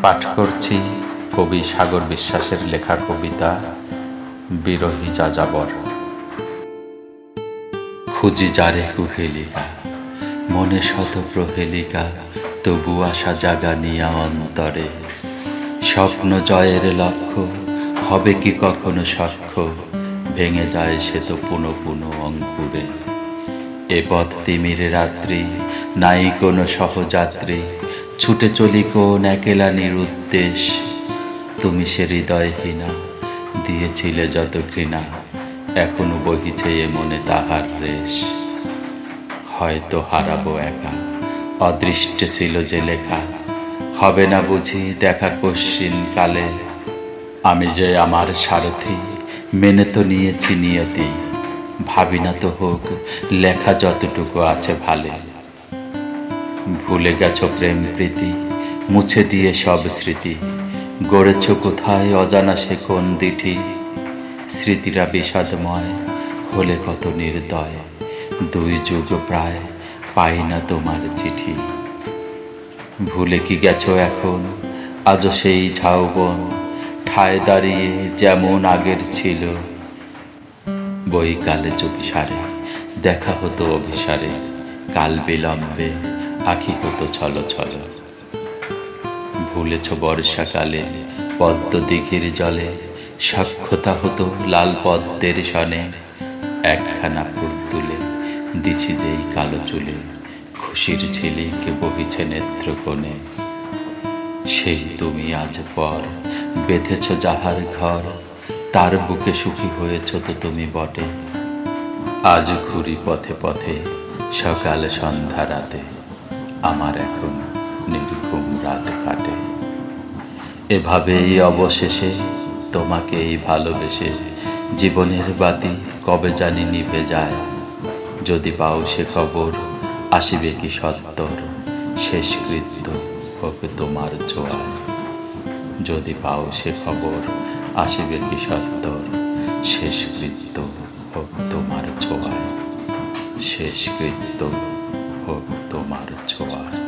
পাঠ করছি কবি সাগর বিশ্বাসের লেখা কবিতা বিরহী যাযাবর। খুঁজি যারে কুহেলিকা, মনে শত প্রহেলিকা, তবু আশা জাগা নিয়া অন্তরে। স্বপ্ন জয়ের লক্ষ্য, হবে কি কখনো সখ্য, ভেঙে যায় সে তো পুনঃ পুনঃ অঙ্কুরে। এ পথ তিমিরে রাত্রি, নাই কোনো সহযাত্রী, ছুটে চলি কোন একেলা নিরুদ্দেশ। তুমি সে হৃদয়হীনা, দিয়েছিলে যত ঘৃণা, এখনো বহিছে এ মনে তাহার রেশ। হয়তো হারাবো একা, অদৃষ্টে ছিল যে লেখা, হবে না বুঝি দেখা কশ্চিন কালে। আমি যে আমার সারথি, মেনে তো নিয়েছি নিয়তি, ভাবি না তো হোক লেখা যতটুকু আছে ভালে। ভুলে গেছো প্রেম প্রীতি, মুছে দিয়ে সব স্মৃতি, গড়েছ কোথায় অজানা সে কোন দিঠি। স্মৃতিরা বিষাদময়, হলে কত নির্দয়, 2 যুগ প্রায় পাই না তোমার চিঠি। ভুলে কি গেছো এখন আজও সেই ঝাউবন, ঠায় দাঁড়িয়ে যেমন আগের ছিল। বৈকালে চুপিসারে দেখা হতো অভিসারে, কাল বিলম্বে আঁখি হতো ছল ছল। ভুলেছ বর্ষাকালে পদ্ম দিঘির জলে, সাক্ষ্যতা হতো লাল পদ্মের সনে। একখানা ফুল তুলে দিছি যেই কালো চুলে, খুশির ঝিলিক বহিছে নেত্রকোণে। সেই তুমি আজ পর বেঁধেছ যাহার ঘর, তার বুকে সুখী হয়েছ তো তুমি বটে। আজ ঘুরি পথে পথে সকাল সন্ধ্যা রাতে, আমার এখন নির্ঘুম রাত কাটে। এভাবেই অবশেষে তোমাকেই ভালোবেসে, জীবনের বাতি কবে জানি নিভে যায়। যদি পাও সে খবর, আসিবে কি সত্তর, শেষকৃত্য হোক তোমার ছোঁয়ায়। যদি পাও সে খবর, আসিবে কি সত্তর, শেষকৃত্য হোক তোমার ছোঁয়ায়। শেষকৃত্য হোক তোমার ছোঁয়ায়।